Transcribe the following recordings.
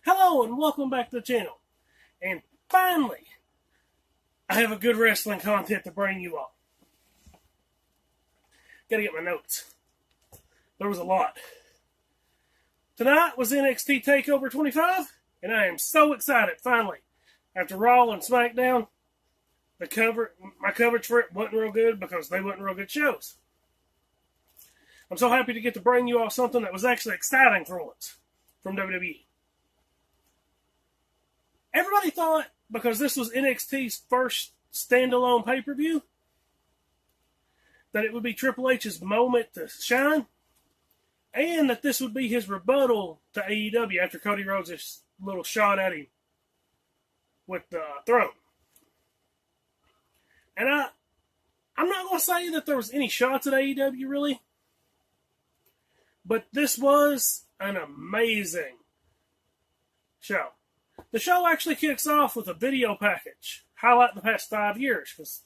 Hello and welcome back to the channel. And finally, I have a good wrestling content to bring you all. Gotta get my notes. There was a lot. Tonight was NXT takeover 25, and I am so excited, finally. After Raw and SmackDown, my coverage for it wasn't real good because they weren't real good shows. I'm so happy to get to bring you all something that was actually exciting for once from WWE. Everybody thought, because this was NXT's first standalone pay-per-view, that it would be Triple H's moment to shine, and that this would be his rebuttal to AEW after Cody Rhodes' little shot at him with the throne. And I'm not going to say that there was any shots at AEW, really, but this was an amazing show. The show actually kicks off with a video package highlighting the past 5 years, because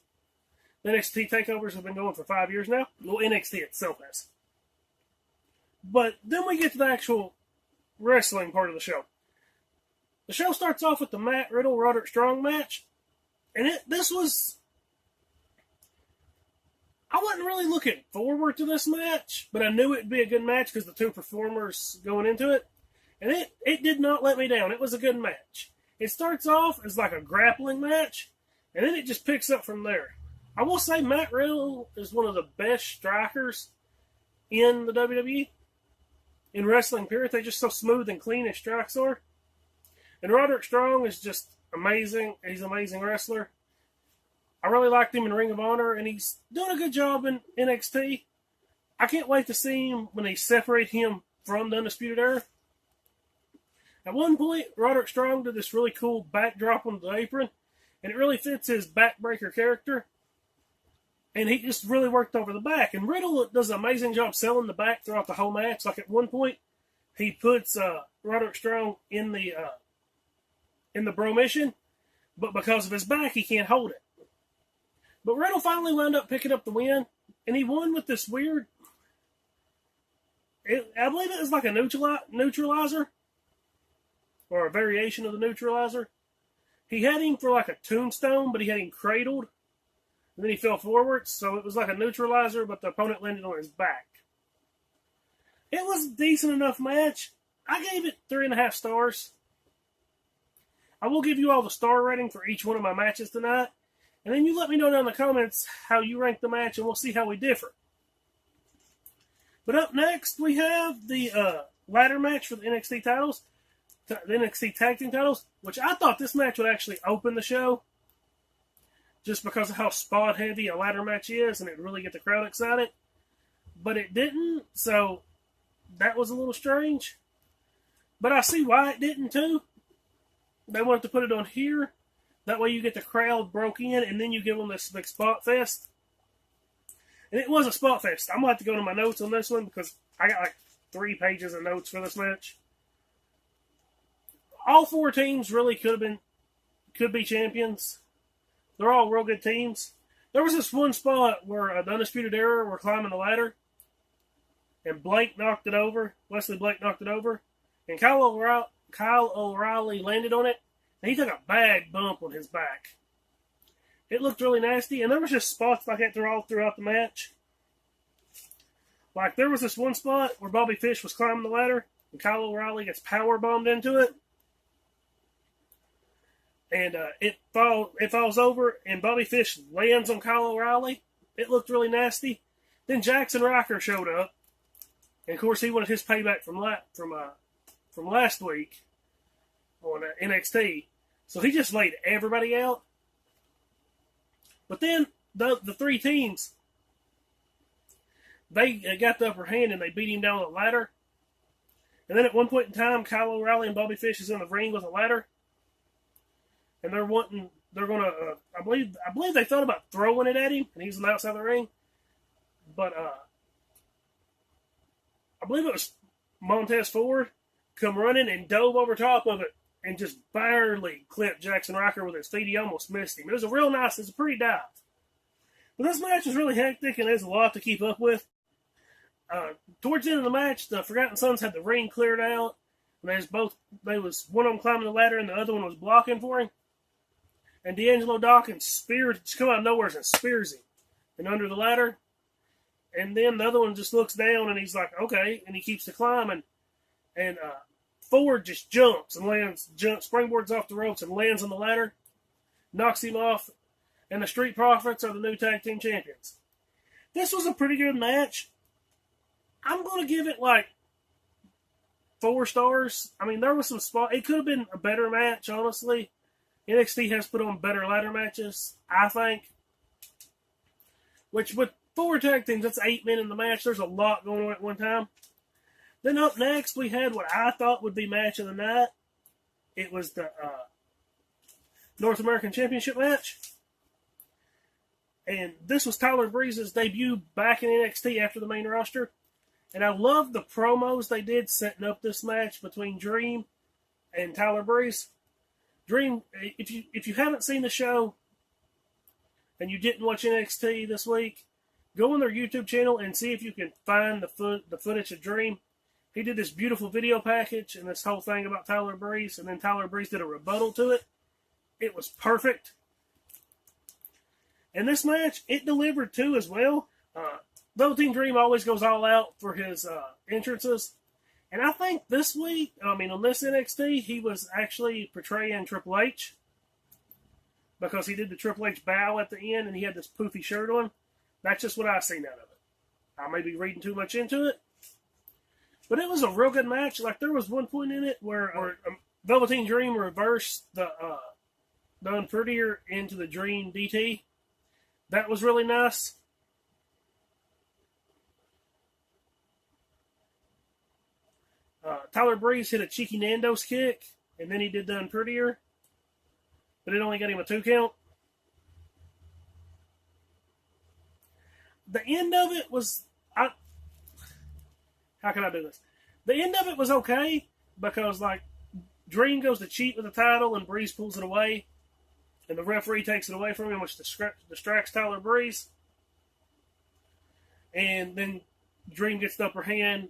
the NXT takeovers have been going for 5 years now. Well, NXT itself has. But then we get to the actual wrestling part of the show. The show starts off with the Matt Riddle-Roderick Strong match, and this was... I wasn't really looking forward to this match, but I knew it'd be a good match because the two performers going into it. And it did not let me down. It was a good match. It starts off as like a grappling match, and then it just picks up from there. I will say Matt Riddle is one of the best strikers in the WWE. In wrestling, period. They're just so smooth and clean as strikes are. And Roderick Strong is just amazing. He's an amazing wrestler. I really liked him in Ring of Honor, and he's doing a good job in NXT. I can't wait to see him when they separate him from the Undisputed Era. At one point, Roderick Strong did this really cool backdrop on the apron, and it really fits his backbreaker character. And he just really worked over the back. And Riddle does an amazing job selling the back throughout the whole match. Like at one point, he puts Roderick Strong in the bro mission, but because of his back, he can't hold it. But Riddle finally wound up picking up the win, and he won with this weird... I believe it was like a neutralizer, or a variation of the neutralizer. He had him for like a tombstone, but he had him cradled, and then he fell forward, so it was like a neutralizer, but the opponent landed on his back. It was a decent enough match. I gave it 3.5 stars. I will give you all the star rating for each one of my matches tonight, and then you let me know down in the comments how you rank the match, and we'll see how we differ. But up next, we have the ladder match for the NXT titles. The NXT Tag Team titles, which I thought this match would actually open the show just because of how spot heavy a ladder match is, and it really get the crowd excited. But it didn't, so that was a little strange. But I see why it didn't too. They wanted to put it on here. That way you get the crowd broke in, and then you give them this big spot fest. And it was a spot fest. I'm going to have to go to my notes on this one because I got like 3 pages of notes for this match. All 4 teams really could be champions. They're all real good teams. There was this one spot where the Undisputed Era were climbing the ladder, and Blake knocked it over. Wesley Blake knocked it over, and Kyle O'Reilly landed on it, and he took a bad bump on his back. It looked really nasty, and there was just spots like that all throughout the match. Like there was this one spot where Bobby Fish was climbing the ladder, and Kyle O'Reilly gets power bombed into it. And it falls over, and Bobby Fish lands on Kyle O'Reilly. It looked really nasty. Then Jackson Ryker showed up, and of course he wanted his payback from last week on NXT. So he just laid everybody out. But then the 3 teams, they got the upper hand and they beat him down the ladder. And then at one point in time, Kyle O'Reilly and Bobby Fish is in the ring with a ladder. And I believe they thought about throwing it at him, and he's on the outside of the ring. But I believe it was Montez Ford come running and dove over top of it and just barely clipped Jackson Ryker with his feet. He almost missed him. It was a pretty dive. But this match was really hectic, and there's a lot to keep up with. Towards the end of the match, the Forgotten Sons had the ring cleared out. And they was one of them climbing the ladder and the other one was blocking for him. And D'Angelo Dawkins just come out of nowhere and spears him and under the ladder. And then the other one just looks down and he's like, okay. And he keeps the climbing. And Ford just jumps and springboards off the ropes and lands on the ladder, knocks him off. And the Street Profits are the new tag team champions. This was a pretty good match. I'm going to give it like 4 stars. I mean, there was some spot. It could have been a better match, honestly. NXT has put on better ladder matches, I think. Which, with 4 tag teams, that's 8 men in the match. There's a lot going on at one time. Then up next, we had what I thought would be match of the night. It was the North American Championship match. And this was Tyler Breeze's debut back in NXT after the main roster. And I love the promos they did setting up this match between Dream and Tyler Breeze. Dream, if you haven't seen the show and you didn't watch NXT this week, go on their YouTube channel and see if you can find the footage of Dream. He did this beautiful video package and this whole thing about Tyler Breeze, and then Tyler Breeze did a rebuttal to it. It was perfect. And this match, it delivered too as well. Velveteen Dream always goes all out for his entrances. And I think this week, on this NXT, he was actually portraying Triple H. Because he did the Triple H bow at the end and he had this poofy shirt on. That's just what I've seen out of it. I may be reading too much into it. But it was a real good match. Like, there was one point in it where Velveteen Dream reversed the Unprettier into the Dream DT. That was really nice. Tyler Breeze hit a cheeky Nando's kick, and then he did the Unprettier. But it only got him a 2 count. The end of it was... how can I do this? The end of it was okay, because, Dream goes to cheat with the title, and Breeze pulls it away. And the referee takes it away from him, which distracts Tyler Breeze. And then Dream gets the upper hand,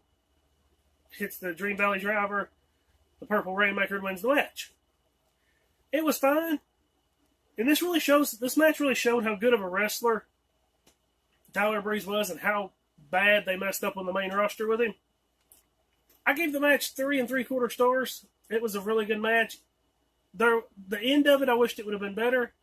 hits the Dream Valley Driver, the Purple Rainmaker, and wins the match. It was fine. And this match really showed how good of a wrestler Tyler Breeze was and how bad they messed up on the main roster with him. I gave the match 3 3/4 stars. It was a really good match. The end of it, I wished it would have been better.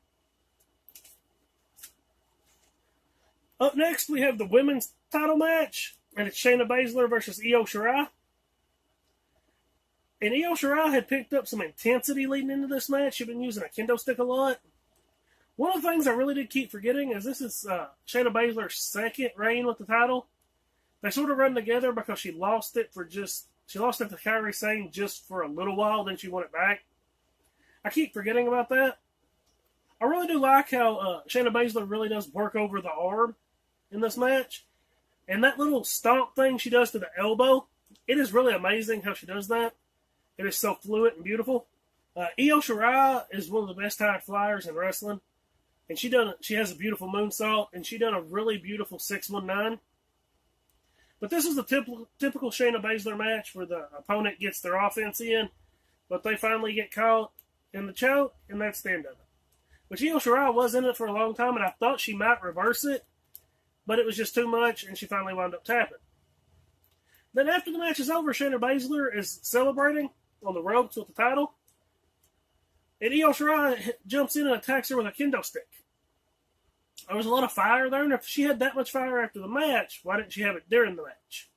Up next, we have the women's title match, and it's Shayna Baszler versus Io Shirai. And Io Shirai had picked up some intensity leading into this match. She'd been using a kendo stick a lot. One of the things I really did keep forgetting is this is Shayna Baszler's second reign with the title. They sort of run together because she lost it to Kairi Sane just for a little while, then she won it back. I keep forgetting about that. I really do like how Shayna Baszler really does work over the arm in this match. And that little stomp thing she does to the elbow, it is really amazing how she does that. It is so fluid and beautiful. Io Shirai is one of the best high flyers in wrestling. And she has a beautiful moonsault, and she done a really beautiful 619. But this is the typical Shayna Baszler match where the opponent gets their offense in, but they finally get caught in the choke, and that's the end of it. But Io Shirai was in it for a long time, and I thought she might reverse it, but it was just too much, and she finally wound up tapping. Then after the match is over, Shayna Baszler is celebrating on the ropes with the title, and Io Shirai jumps in and attacks her with a kendo stick. There was a lot of fire there, and if she had that much fire after the match, why didn't she have it during the match?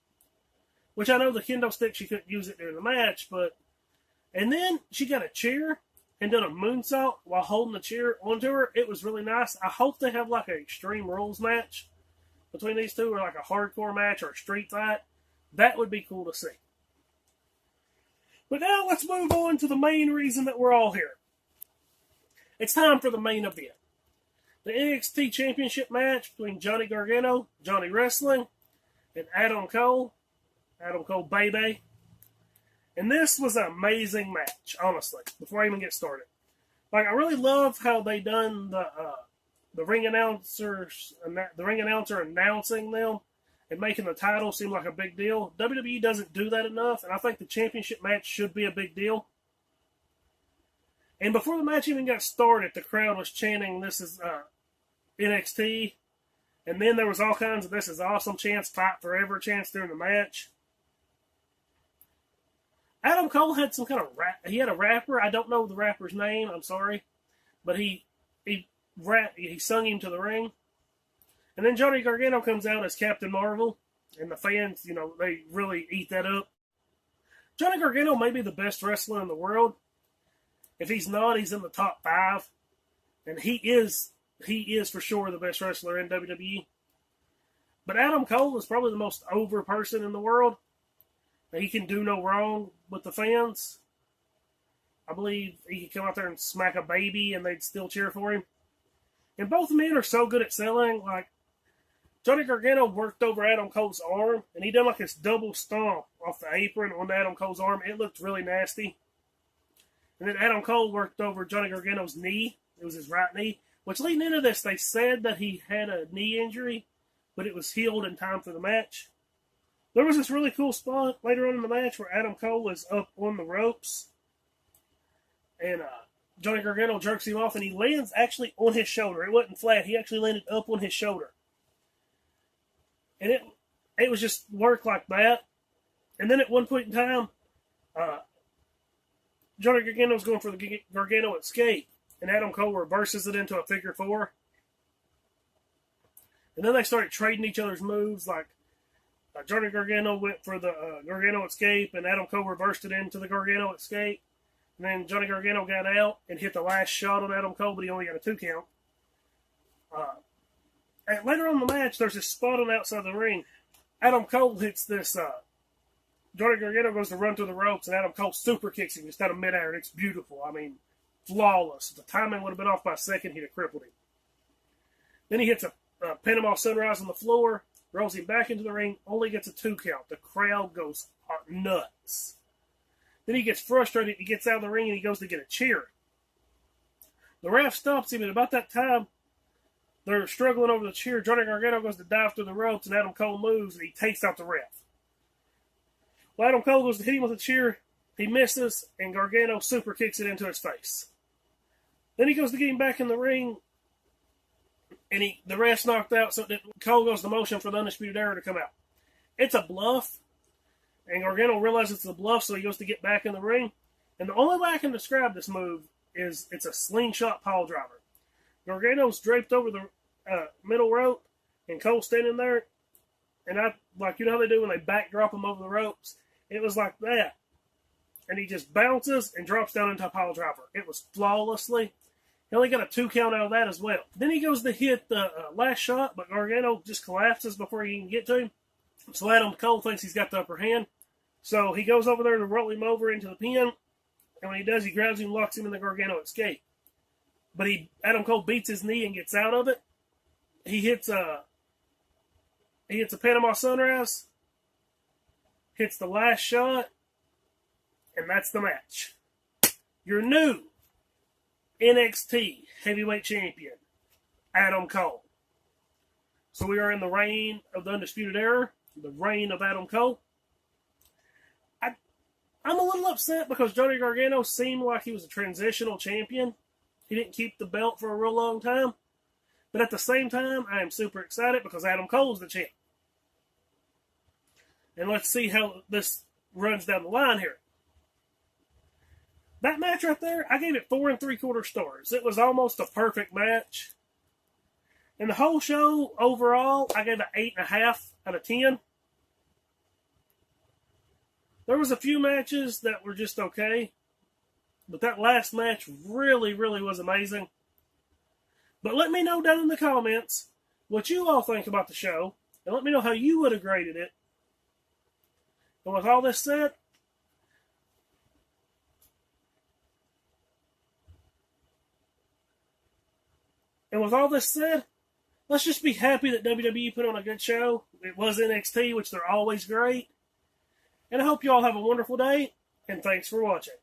Which I know the kendo stick, she couldn't use it during the match, but... And then she got a chair and done a moonsault while holding the chair onto her. It was really nice. I hope they have like an Extreme Rules match between these two, or like a hardcore match or a street fight. That would be cool to see. But now let's move on to the main reason that we're all here. It's time for the main event. The NXT Championship match between Johnny Gargano, Johnny Wrestling, and Adam Cole. Adam Cole, baby. And this was an amazing match, honestly, before I even get started. Like, I really love how they done the ring announcers, the ring announcer announcing them. and making the title seem like a big deal. WWE doesn't do that enough, and I think the championship match should be a big deal. And before the match even got started, the crowd was chanting, "This is NXT." And then there was all kinds of "This is awesome" chants, "Fight Forever" chants during the match. Adam Cole had some kind of rap. He had a rapper. I don't know the rapper's name. I'm sorry. But he sung him to the ring. And then Johnny Gargano comes out as Captain Marvel. And the fans, they really eat that up. Johnny Gargano may be the best wrestler in the world. If he's not, he's in the top 5. And he is for sure the best wrestler in WWE. But Adam Cole is probably the most over person in the world. He can do no wrong with the fans. I believe he could come out there and smack a baby and they'd still cheer for him. And both men are so good at selling. Like, Johnny Gargano worked over Adam Cole's arm, and he done like this double stomp off the apron on Adam Cole's arm. It looked really nasty. And then Adam Cole worked over Johnny Gargano's knee. It was his right knee. Which, leading into this, they said that he had a knee injury, but it was healed in time for the match. There was this really cool spot later on in the match where Adam Cole was up on the ropes, and Johnny Gargano jerks him off, and he lands actually on his shoulder. It wasn't flat. He actually landed up on his shoulder. And it was just work like that. And then at one point in time, Johnny Gargano was going for the Gargano escape, and Adam Cole reverses it into a figure 4. And then they started trading each other's moves, like Johnny Gargano went for the Gargano escape, and Adam Cole reversed it into the Gargano escape. And then Johnny Gargano got out and hit the last shot on Adam Cole, but he only got a 2 count. And later on in the match, there's this spot on the outside of the ring. Adam Cole hits this. Johnny Gargano goes to run through the ropes, and Adam Cole super kicks him just out of midair, and it's beautiful. I mean, flawless. If the timing would have been off by a second, he'd have crippled him. Then he hits a Panama Sunrise on the floor, rolls him back into the ring, only gets a 2 count. The crowd goes nuts. Then he gets frustrated. He gets out of the ring and he goes to get a chair. The ref stops him, and about that time, they're struggling over the chair. Johnny Gargano goes to dive through the ropes, and Adam Cole moves, and he takes out the ref. Well, Adam Cole goes to hit him with a chair. He misses, and Gargano super kicks it into his face. Then he goes to get him back in the ring, and the ref's knocked out, so Cole goes to motion for the Undisputed Era to come out. It's a bluff, and Gargano realizes it's a bluff, so he goes to get back in the ring. And the only way I can describe this move is it's a slingshot pile driver. Gargano's draped over the middle rope, and Cole's standing there, and you know how they do when they backdrop him over the ropes? It was like that. And he just bounces and drops down into a pile driver. It was flawlessly. He only got a 2 count out of that as well. Then he goes to hit the last shot, but Gargano just collapses before he can get to him. So Adam Cole thinks he's got the upper hand. So he goes over there to roll him over into the pin. And when he does, he grabs him, locks him in the Gargano escape. But Adam Cole beats his knee and gets out of it. He hits a Panama Sunrise. Hits the last shot. And that's the match. Your new NXT Heavyweight Champion, Adam Cole. So we are in the reign of the Undisputed Era, the reign of Adam Cole. I'm a little upset because Johnny Gargano seemed like he was a transitional champion. He didn't keep the belt for a real long time. But at the same time, I am super excited because Adam Cole's the champ. And let's see how this runs down the line here. That match right there, I gave it 4 3/4 stars. It was almost a perfect match. And the whole show, overall, I gave it 8.5 out of 10. There was a few matches that were just okay. But that last match really, really was amazing. But let me know down in the comments what you all think about the show. And let me know how you would have graded it. And with all this said, let's just be happy that WWE put on a good show. It was NXT, which they're always great. And I hope you all have a wonderful day, and thanks for watching.